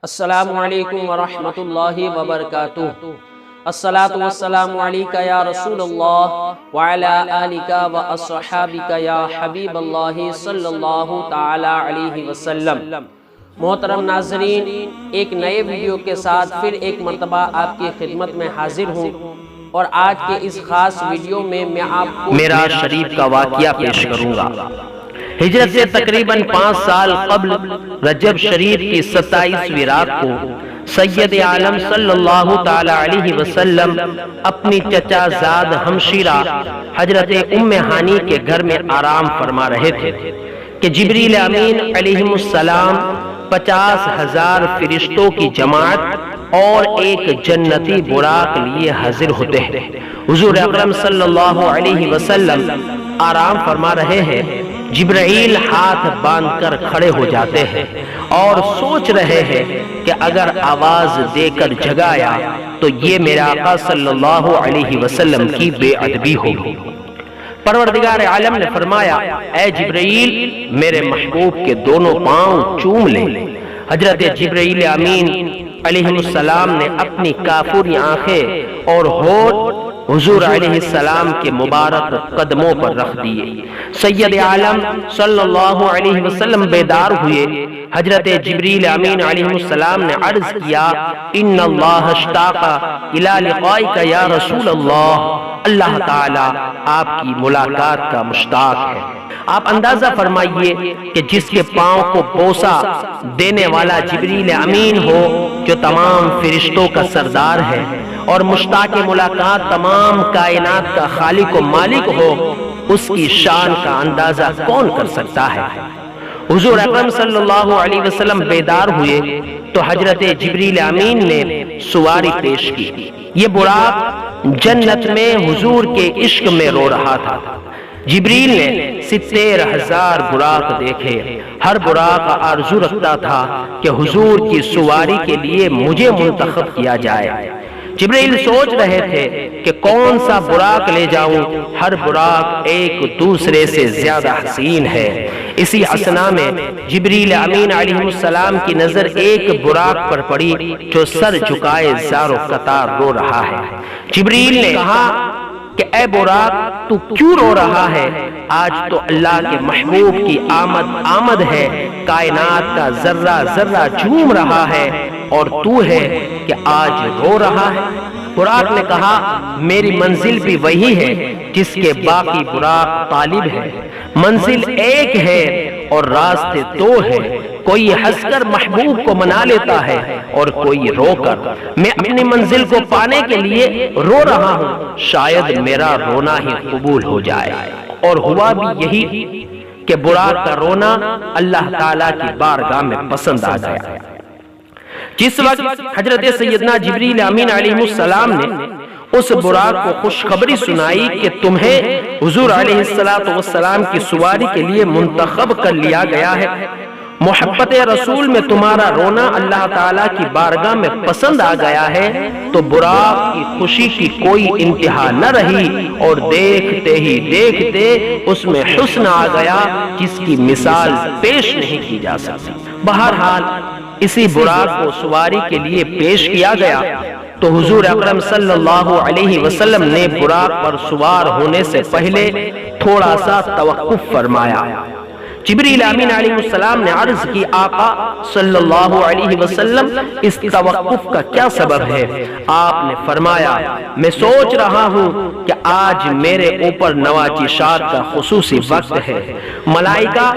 السلام علیکم ورحمۃ اللہ وبرکاتہ۔ الصلاۃ والسلام علیک یا رسول اللہ وعلی آلک واصحابک یا حبیب اللہ صلی اللہ تعالی علیہ وسلم۔ محترم ناظرین، ایک نئے ویڈیو کے ساتھ پھر ایک مرتبہ آپ کی خدمت میں حاضر ہوں، اور آج کے اس خاص ویڈیو میں آپ کو معراج شریف کا واقعہ پیش کروں گا۔ ہجرت سے تقریباً 5 سال قبل رجب شریف کی 27ویں رات کو سید عالم صلی اللہ تعالی علیہ وسلم اپنی چچا زاد ہمشیرہ حضرت ام ہانی کے گھر میں آرام فرما رہے تھے کہ جبریل امین علیہ السلام 50,000 فرشتوں کی جماعت اور ایک جنتی براق لیے حاضر ہوتے ہیں۔ حضور اکرم صلی اللہ علیہ وسلم آرام فرما رہے ہیں، جبرائیل ہاتھ باندھ کر کھڑے ہو جاتے ہیں اور سوچ رہے ہیں کہ اگر آواز دے کر جگایا تو یہ میرے آقا صلی اللہ علیہ وسلم کی بے ادبی ہوگی۔ پروردگار عالم نے فرمایا، اے جبرائیل میرے محبوب کے دونوں پاؤں چوم لے۔ حضرت جبرائیل امین علیہ السلام نے اپنی کافوری آنکھیں اور ہونٹ حضور علیہ السلام کے مبارک قدموں پر رکھ دیے۔ سید عالم صلی اللہ علیہ وسلم بیدار ہوئے۔ حضرت جبریل امین علیہ السلام نے عرض کیا، ان اللہ اشتاق الی لقائک یا رسول اللہ، اللہ تعالی آپ کی ملاقات کا مشتاق ہے۔ آپ اندازہ فرمائیے کہ جس کے پاؤں کو بوسہ دینے والا جبریل امین ہو، جو تمام فرشتوں کا سردار ہے اور مشتاق ملاقات تمام کائنات کا خالق و مالک ہو، اس کی شان کا اندازہ کون کر سکتا ہے؟ حضور اکرم صلی اللہ علیہ وسلم بیدار ہوئے تو حضرت جبریل امین نے سواری پیش کی۔ یہ براق جنت میں حضور کے عشق میں رو رہا تھا۔ جبریل نے 70,000 براق دیکھے، ہر براق آرزو رکھتا تھا کہ حضور کی سواری کے لیے مجھے منتخب کیا جائے۔ جبریل سوچ رہے تھے کہ کون سا براق لے جاؤں، ہر براق ایک دوسرے سے زیادہ حسین ہے۔ اسی اثنا میں جبریل امین علیہ السلام کی نظر ایک براق پر پڑی جو سر جھکائے زار و قطار رو رہا ہے۔ جبریل نے کہا کہ اے براق تو کیوں رو رہا ہے؟ آج تو اللہ کے محبوب کی آمد ہے، کائنات کا ذرہ ذرہ جھوم رہا ہے اور تو ہے کہ آج رو رہا ہے۔ براق نے کہا، میری منزل بھی وہی ہے جس کے باقی براق طالب ہے۔ منزل ایک ہے اور راستے دو ہے، کوئی ہنس کر محبوب کو منا لیتا ہے اور کوئی رو کر۔ میں اپنی منزل کو پانے کے لیے رو رہا ہوں، شاید میرا رونا ہی قبول ہو جائے۔ اور ہوا بھی یہی کہ براق کا رونا اللہ تعالیٰ کی بارگاہ میں پسند آ گیا۔ جس وقت حضرت سیدنا جبریل امین علیہ السلام نے اس براق کو خوشخبری سنائی کہ تمہیں حضور علیہ السلام کی سواری کے لیے منتخب کر لیا گیا ہے، محبت رسول میں تمہارا رونا اللہ تعالیٰ کی بارگاہ میں پسند آ گیا ہے، تو براق کی خوشی کی کوئی انتہا نہ رہی اور دیکھتے ہی دیکھتے اس میں حسن آ گیا جس کی مثال پیش نہیں کی جا سکتی۔ بہرحال اسی براق کو سواری کے لیے پیش کیا گیا تو حضور اکرم صلی اللہ علیہ وسلم نے براق پر سوار ہونے سے پہلے تھوڑا سا توقف فرمایا۔ جبریل امین علیہ السلام نے عرض کی، آقا صلی اللہ علیہ وسلم اس توقف کا کیا سبب ہے؟ آپ نے فرمایا، میں سوچ رہا ہوں کہ آج میرے اوپر نواجشات کا خصوصی وقت ہے، ملائکہ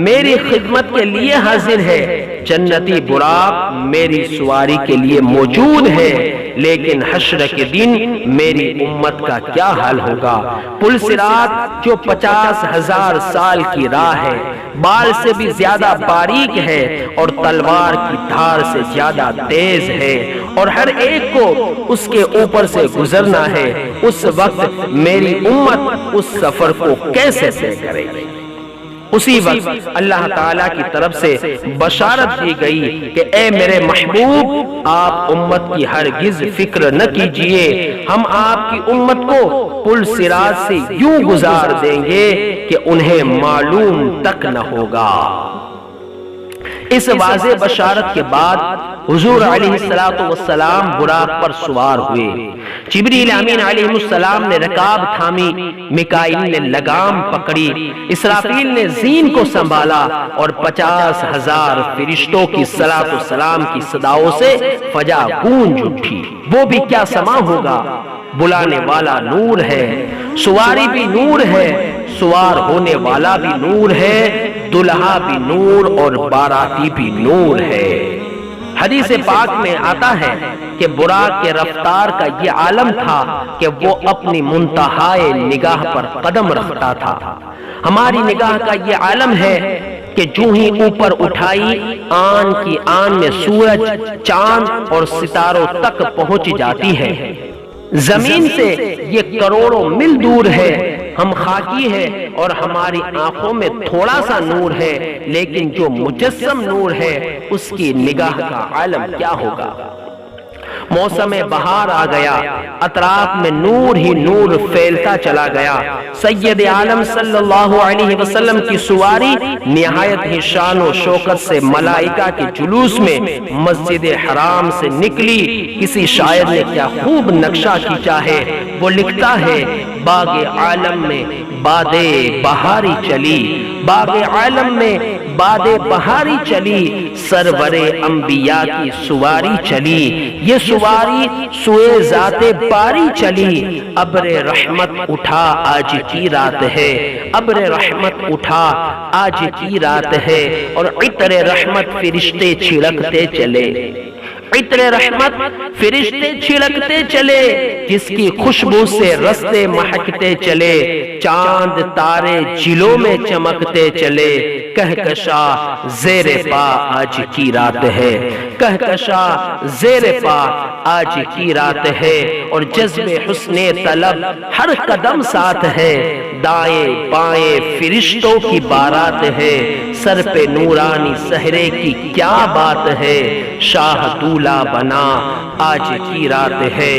میری خدمت کے لیے حاضر ہے، جنتی براق میری سواری کے لیے موجود ہے، لیکن حشر کے دن میری امت کا کیا حال ہوگا؟ پل صراط جو 50,000 سال کی راہ ہے، بال سے بھی زیادہ باریک ہے اور تلوار کی دھار سے زیادہ تیز ہے، اور ہر ایک کو اس کے اوپر سے گزرنا ہے، اس وقت میری امت اس سفر کو کیسے طے کرے گی؟ اسی وقت اللہ تعالیٰ کی طرف سے بشارت دی گئی کہ اے میرے محبوب، آپ امت کی ہرگز فکر نہ کیجئے، ہم آپ کی امت کو پل صراط سے یوں گزار دیں گے کہ انہیں معلوم تک نہ ہوگا۔ اس واضح بشارت کے بعد حضور علیہ السلام براق پر سوار ہوئے۔ جبریل امین علیہ السلام نے رکاب تھامی، میکائیل نے لگام پکڑی، اسرافیل نے زین کو سنبھالا اور 50,000 فرشتوں کی صلاۃ و سلام کی صداؤں سے فجا گونج اٹھی۔ وہ بھی کیا سما ہوگا، بلانے والا نور ہے، سواری بھی نور ہے، سوار ہونے والا بھی نور ہے، دلہا بھی نور اور باراتی بھی نور ہے۔ حدیث پاک میں آتا ہے کہ براق کے رفتار کا یہ عالم تھا کہ وہ اپنی منتہائے نگاہ پر قدم رکھتا تھا۔ ہماری نگاہ کا یہ عالم ہے کہ جو ہی اوپر اٹھائی آن کی آن میں سورج، چاند اور ستاروں تک پہنچ جاتی ہے۔ زمین سے یہ کروڑوں میل دور ہے، ہم خاکی ہے اور ہماری آنکھوں میں تھوڑا سا نور ہے، لیکن جو مجسم نور ہے اس کی نگاہ کا عالم کیا ہوگا۔ موسم بہار آ گیا، اطراف میں نور ہی نور پھیلتا چلا گیا۔ سید عالم صلی اللہ علیہ وسلم کی سواری نہایت ہی شان و شوکت سے ملائکہ کے جلوس میں مسجد حرام سے نکلی۔ کسی شاعر نے کیا خوب نقشہ کھینچا ہے، وہ لکھتا ہے باغ عالم میں باد بہاری چلی، باغ عالم میں باد بہاری چلی، سرور انبیاء کی سواری چلی، یہ سواری سوئے ذات باری چلی۔ ابر رحمت اٹھا آج کی رات ہے، ابر رحمت اٹھا آج کی رات ہے، اور عطر رحمت فرشتے چھڑکتے چلے، عطر رحمت فرشتے چھڑکتے چلے، جس کی خوشبو سے رستے مہکتے چلے، چاند تارے جلوں میں چمکتے چلے۔ کہکشا زیر پا آج کی رات ہے، کہکشا زیر پا آج کی رات ہے، اور جذب حسن طلب ہر قدم ساتھ ہے، دائیں بائیں فرشتوں کی بارات ہے، سر پہ نورانی سہرے کی کیا بات ہے، شاہ دولہ بنا آج کی رات ہے،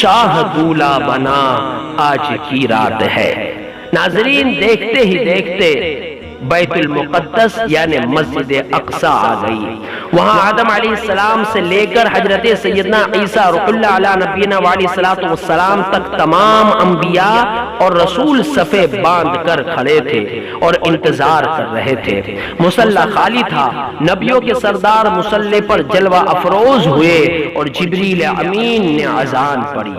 شاہ دولہ بنا آج کی رات ہے۔ ناظرین، دیکھتے ہی دیکھتے بیت المقدس یعنی مسجد اقصی آ گئی۔ وہاں آدم علیہ السلام سے لے کر حضرت سیدنا عیسیٰ روح اللہ علیہ نبینا علیہ السلام تک تمام انبیاء اور رسول صفے باندھ کر کھڑے تھے اور انتظار کر رہے تھے۔ مصلی خالی تھا، نبیوں کے سردار مصلی پر جلوہ افروز ہوئے اور جبریل امین نے اذان پڑھی۔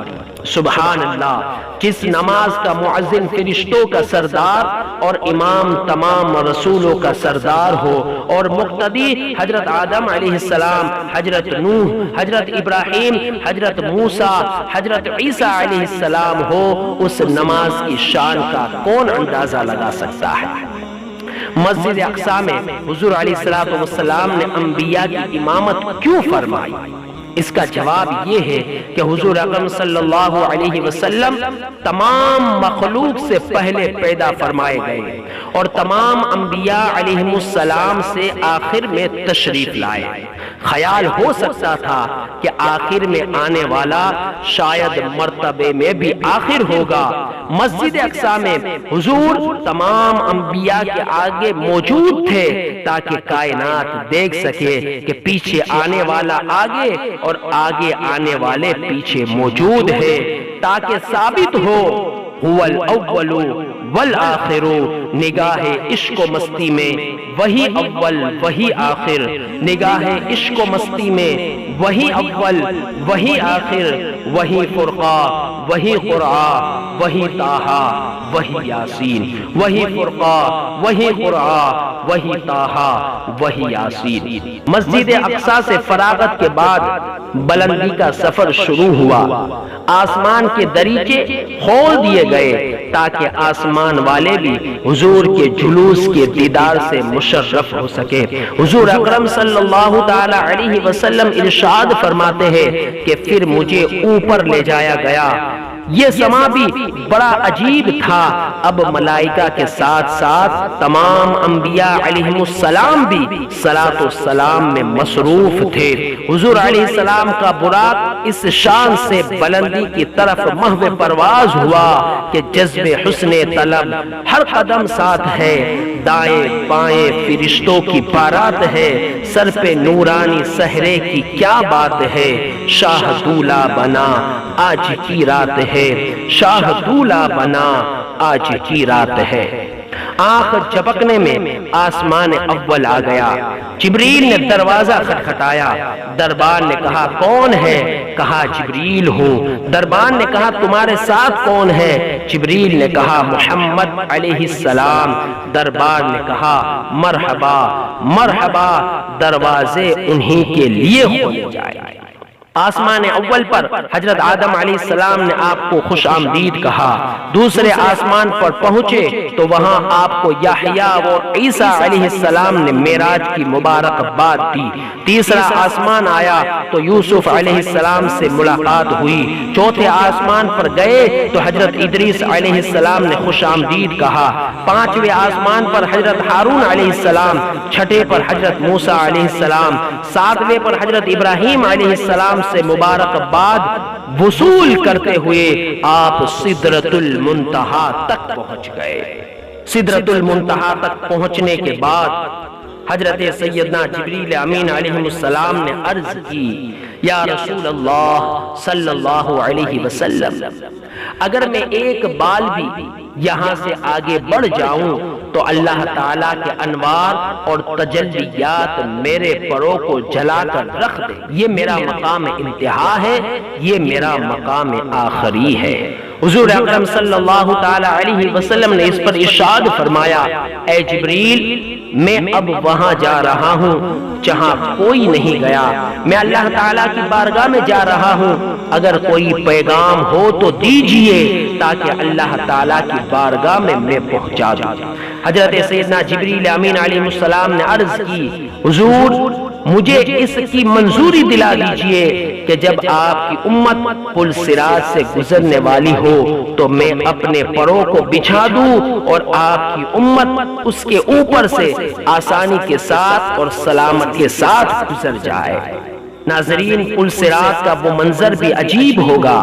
سبحان اللہ، جس نماز کا مؤذن فرشتوں کا سردار اور امام تمام رسولوں کا سردار ہو، اور مقتدی حضرت آدم علیہ السلام، حضرت نوح، حضرت ابراہیم، حضرت موسیٰ، حضرت عیسیٰ علیہ السلام ہو، اس نماز کی شان کا کون اندازہ لگا سکتا ہے۔ مسجد اقصی میں حضور علیہ السلام نے انبیاء کی امامت کیوں فرمائی؟ اس کا جواب یہ ہے کہ حضور اکرم صلی اللہ علیہ وسلم تمام مخلوق سے پہلے پیدا فرمائے گئے اور تمام انبیاء علیہ السلام سے آخر میں تشریف لائے۔ خیال ہو سکتا تھا کہ آخر میں آنے والا شاید مرتبے میں بھی آخر ہوگا۔ مسجد اقصی میں حضور تمام انبیاء کے آگے موجود تھے تاکہ کائنات دیکھ سکے کہ پیچھے آنے والا آگے اور آگے آنے والے پیچھے موجود ہے، تاکہ ثابت ہو هو الاول والآخر، نگاہ عشق و مستی میں وہی اول وہی آخر، نگاہ عشق و مستی میں وہی اول وہی آخر، وہی فرقہ وہی قرآن وہی طٰہٰ وہی یاسین، وہی فرقہ وہی قرآن وہی طٰہٰ وہی یاسین۔ مسجد اقصی سے فراغت کے بعد بلندی کا سفر شروع ہوا۔ آسمان کے دریچے کھول دیے گئے تاکہ آسمان والے بھی حضور کے جلوس کے دیدار سے مشرف ہو سکے۔ حضور اکرم صلی اللہ تعالی علیہ وسلم ارشاد فرماتے ہیں کہ پھر مجھے اوپر لے جایا گیا، یہ سما بھی بڑا عجیب تھا۔ اب ملائکہ کے ساتھ ساتھ تمام انبیاء علیہم السلام بھی صلاۃ و سلام میں مصروف تھے۔ حضور علیہ السلام کا براق اس شان سے بلندی کی طرف محو پرواز ہوا کہ جذب حسن طلب ہر قدم ساتھ ہے، دائیں بائیں فرشتوں کی بارات ہے، سر پہ نورانی سہرے کی کیا بات ہے، شاہ دولہ بنا آج کی رات ہے، شاہ دولہ بنا آج کی رات ہے۔ آنکھ جھپکنے میں آسمان اول آ گیا۔ جبریل نے دروازہ کھٹکھٹایا۔ دربار نے کہا کون ہے؟ کہا جبریل ہوں۔ دربار نے کہا تمہارے ساتھ کون ہے؟ جبریل نے کہا محمد علیہ السلام۔ دربار نے کہا مرحبا مرحبا، دروازے انہی کے لیے کھولے جائیں۔ آسمان اول پر حضرت آدم علیہ السلام نے آپ کو خوش آمدید کہا۔ دوسرے آسمان پر پہنچے تو وہاں آپ کو یحییٰ اور عیسیٰ علیہ السلام نے معراج کی مبارکباد دی۔ تیسرا آسمان آیا تو یوسف علیہ السلام سے ملاقات ہوئی۔ چوتھے آسمان پر گئے تو حضرت ادریس علیہ السلام نے خوش آمدید کہا۔ پانچویں آسمان پر حضرت ہارون علیہ السلام، چھٹے پر حضرت موسیٰ علیہ السلام، ساتویں پر حضرت ابراہیم علیہ السلام سے مبارکباد وصول کرتے ہوئے آپ سدرۃ المنتہا تک پہنچ گئے۔ سدرۃ المنتہا تک پہنچنے کے بعد حضرت سیدنا جبریل امین علیہ السلام نے عرض کی یا رسول اللہ صلی اللہ علیہ وسلم، اگر میں ایک بال بھی یہاں سے آگے بڑھ جاؤں تو اللہ تعالیٰ کے انوار اور تجلیات میرے پروں کو جلا کر رکھ دے۔ یہ میرا مقام انتہا ہے، یہ میرا مقام آخری ہے۔ حضور اکرم صلی اللہ تعالیٰ علیہ وسلم نے اس پر ارشاد فرمایا اے جبریل، میں اب وہاں جا رہا ہوں جہاں کوئی نہیں گیا، میں اللہ تعالیٰ کی بارگاہ میں جا رہا ہوں، اگر کوئی پیغام ہو تو دیجئے تاکہ اللہ تعالیٰ کی بارگاہ میں پہنچا دوں۔ حضرت سیدنا جبریل امین علیہ السلام نے عرض کی حضور مجھے اس کی منظوری دلا دیجئے کہ جب آپ کی امت پل صراط سے گزرنے والی ہو تو میں اپنے پروں کو بچھا دوں اور آپ کی امت اس کے اوپر سے آسانی کے ساتھ اور سلامت کے ساتھ گزر جائے۔ ناظرین، پل صراط کا وہ منظر بھی عجیب ہوگا۔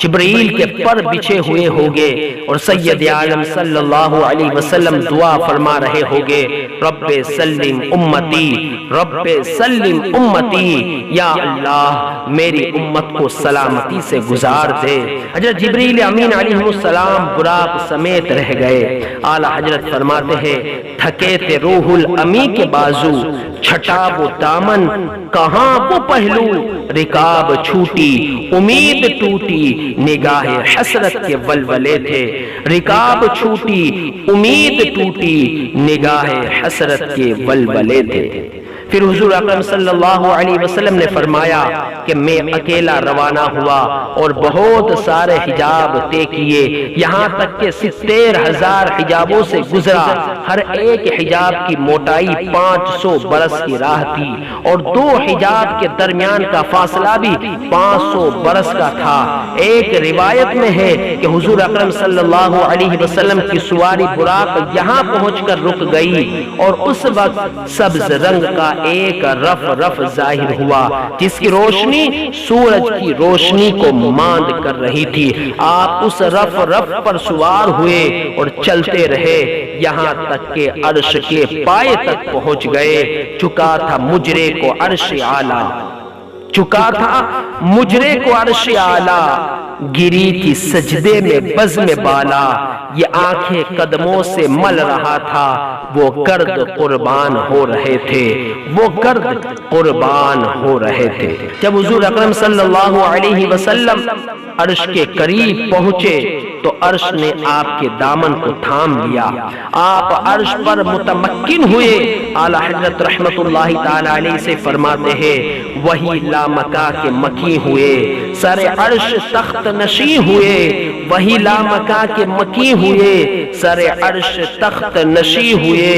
جبریل کے پر بچھے ہوئے ہوگے اور سید عالم صلی اللہ علیہ وسلم دعا فرما رہے ہوگے رب سلم امتی، رب سلم امتی، یا اللہ میری امت کو سلامتی سے گزار دے۔ حضرت جبریل امین علیہ السلام براق سمیت رہ گئے۔ اعلیٰ حضرت فرماتے ہیں تھکے تھے روح الامی کے بازو، چھٹا وہ دامن کہاں وہ پہلو، رکاب چھوٹی امید ٹوٹی نگاہ حسرت کے ولولے تھے، رکاب چھوٹی امید ٹوٹی نگاہ حسرت کے ولولے تھے۔ پھر حضور اکرم صلی اللہ علیہ وسلم نے فرمایا کہ میں اکیلا روانہ ہوا اور بہت سارے حجاب طے کیے، یہاں تک کہ 70,000 حجابوں سے گزرا۔ ہر ایک حجاب کی موٹائی 500 برس کی راہ تھی اور 2 حجاب کے درمیان کا فاصلہ بھی 500 برس کا تھا۔ ایک روایت میں ہے کہ حضور اکرم صلی اللہ علیہ وسلم کی سواری براق یہاں پہنچ کر رک گئی اور اس وقت سبز رنگ کا ایک رف رف ظاہر ہوا جس کی روشنی سورج کی روشنی کو ماند کر رہی تھی۔ آپ اس رف رف پر سوار ہوئے اور چلتے رہے یہاں تک کہ عرش کے پائے تک پہنچ گئے۔ چکا تھا مجرے کو عرش اعلیٰ، چکا تھا مجرے کو عرش اعلیٰ، گری تھی سجدے میں بزم بالا، یہ آنکھیں قدموں سے مل رہا تھا، وہ گرد قربان ہو رہے تھے، وہ گرد قربان ہو رہے تھے۔ جب حضور اکرم صلی اللہ علیہ وسلم عرش کے قریب پہنچے تو عرش نے آپ کے دامن کو تھام لیا، آپ عرش پر متمکن ہوئے۔ اعلیٰ حضرت رحمت اللہ تعالی علیہ سے فرماتے ہیں وہی لامکا کے مکی ہوئے، سر عرش تخت نشیں ہوئے، وہی لامکا کے مکی ہوئے، سر عرش تخت نشیں ہوئے۔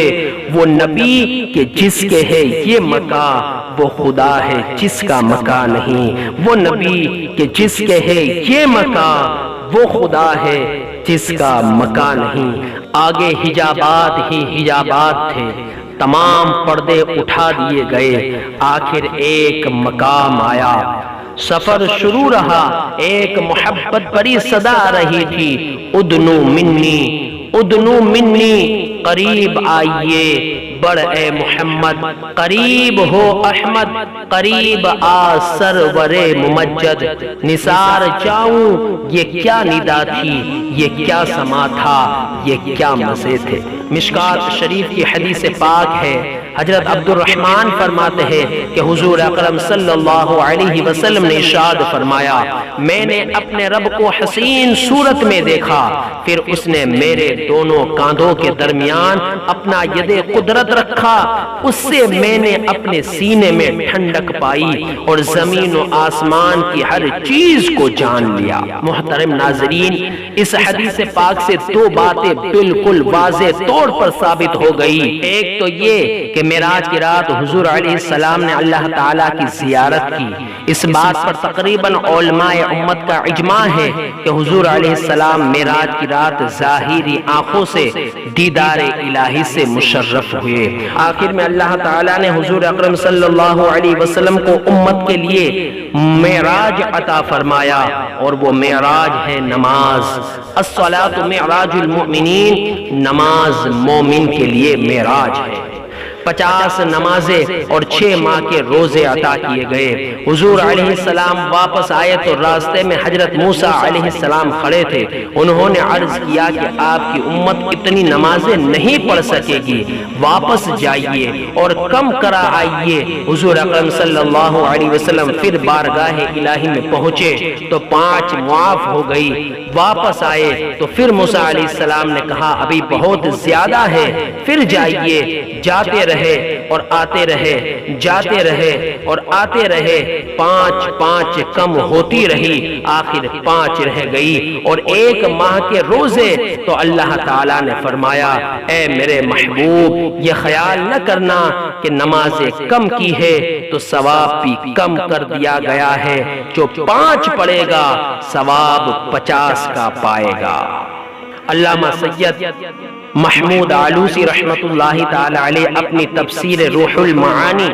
وہ نبی کہ جس کے ہے یہ مکا، وہ خدا ہے جس کا مکا نہیں، وہ نبی کہ جس کے ہے یہ مکا، وہ خدا ہے جس کا مکان نہیں، آگے حجابات ہی حجابات تھے، تمام پردے اٹھا دیے گئے، آخر ایک مقام آیا، سفر شروع رہا، ایک محبت بڑی صدا آ رہی تھی، ادنو منی ادنو منی، قریب آئیے بڑھ اے محمد، قریب ہو احمد، قریب آ سرور ممجد، نثار جاؤں یہ کیا ندا تھی، یہ کیا سما تھا، یہ کیا مزے تھے۔ مشکات شریف کی حدیث پاک ہے، حضرت عبد الرحمن فرماتے ہیں کہ حضور اکرم صلی اللہ علیہ وسلم نے ارشاد فرمایا، میں نے اپنے رب کو حسین صورت میں دیکھا، پھر اس نے میرے دونوں کاندھوں کے درمیان اپنا ید قدرت رکھا، اس سے میں نے اپنے سینے میں ٹھنڈک پائی اور زمین و آسمان کی ہر چیز کو جان لیا۔ محترم ناظرین، اس حدیث پاک سے دو باتیں بالکل واضح طور پر ثابت ہو گئی۔ ایک تو یہ کہ معراج کی رات حضور علیہ السلام نے اللہ تعالیٰ کی زیارت کی، اس بات پر تقریباً علماء امت کا اجماع ہے کہ حضور علیہ السلام معراج کی رات ظاہری آنکھوں سے دیدار الہی سے مشرف ہوئے۔ آخر میں اللہ تعالیٰ نے حضور اکرم صلی اللہ علیہ وسلم کو امت کے لیے معراج عطا فرمایا، اور وہ معراج ہے نماز۔ الصلاۃ معراج المؤمنین، نماز مومن کے لیے معراج ہے۔ 50 نمازیں اور 6 ماہ کے روزے عطا کیے گئے۔ حضور علیہ السلام واپس آئے تو راستے میں حضرت موسیٰ علیہ السلام کھڑے تھے، انہوں نے عرض کیا کہ آپ کی امت اتنی نمازیں نہیں پڑھ سکے گی، واپس جائیے اور کم کرا آئیے۔ حضور اکرم صلی اللہ علیہ وسلم پھر بارگاہ الہی میں پہنچے تو 5 معاف ہو گئی، واپس آئے تو پھر موسیٰ علیہ السلام نے کہا ابھی بہت زیادہ ہے، پھر جائیے۔ جاتے رہے اور آتے رہے، جاتے رہے اور آتے رہے، 5 کم ہوتی رہی، آخر 5 رہ گئی اور 1 ماہ کے روزے۔ تو اللہ تعالیٰ نے فرمایا اے میرے محبوب، یہ خیال نہ کرنا کہ نمازیں کم کی ہے تو ثواب بھی کم کر دیا گیا ہے، جو 5 پڑھے گا ثواب 50 کا پائے گا۔ علامہ سید محمود آلوسی رحمت اللہ تعالی علیہ اپنی تفسیر روح المعانی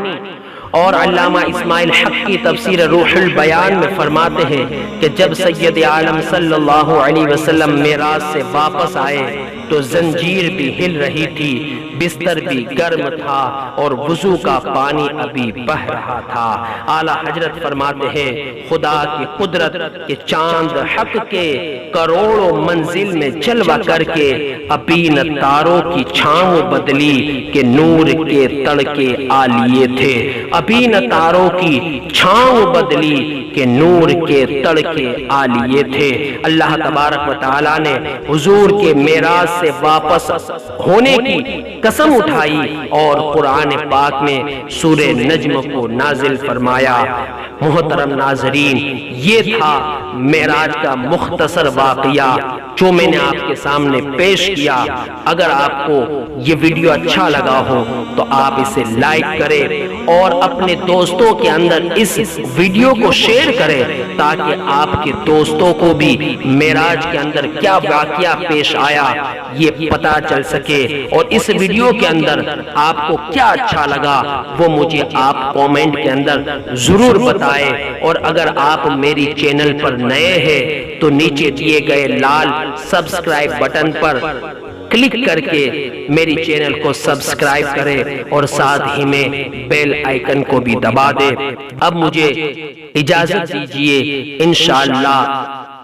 اور علامہ اسماعیل حق کی تفسیر روح البیان میں فرماتے ہیں کہ جب سید عالم صلی اللہ علیہ وسلم معراج سے واپس آئے تو زنجیر بھی ہل رہی تھی، بستر بھی گرم تھا اور وضو کا پانی ابھی بہ رہا تھا۔ اعلیٰ حضرت فرماتے ہیں خدا کی قدرت کہ چاند حق کے کروڑوں منزل میں جلوہ کر کے ابھی نہ تاروں کی چھاؤں بدلی کہ نور کے تڑکے آلیے تھے، ابھی نہ تاروں کی چھاؤں بدلی کہ نور کے تڑکے آلیے تھے۔ اللہ تبارک و تعالیٰ نے حضور کے معراج سے واپس ہونے کی قسم اٹھائی اور قرآن پاک میں سورہ نجم کو نازل فرمایا۔ محترم ناظرین، یہ تھا معراج کا مختصر واقعہ جو میں نے آپ کے سامنے پیش کیا۔ اگر آپ کو یہ ویڈیو اچھا لگا ہو تو آپ اسے لائک کریں اور اپنے دوستوں کے اندر اس ویڈیو کو شیئر کریں تاکہ آپ کے دوستوں کو بھی معراج کے اندر کیا واقعہ پیش آیا یہ پتہ چل سکے، اور اس ویڈیو کے اندر آپ کو کیا اچھا لگا وہ مجھے آپ کومنٹ کے اندر ضرور بتائیں۔ اور اگر آپ میری چینل پر نئے ہیں تو نیچے دیے گئے لال سبسکرائب بٹن پر کلک کر کے میری چینل کو سبسکرائب کریں اور ساتھ ہی میں بیل آئیکن کو بھی دبا دیں۔ اب مجھے اجازت دیجیے، انشاءاللہ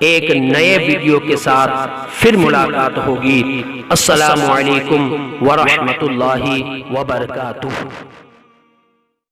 ایک نئے ویڈیو کے ساتھ پھر ملاقات ہوگی۔ السلام علیکم ورحمۃ اللہ وبرکاتہ۔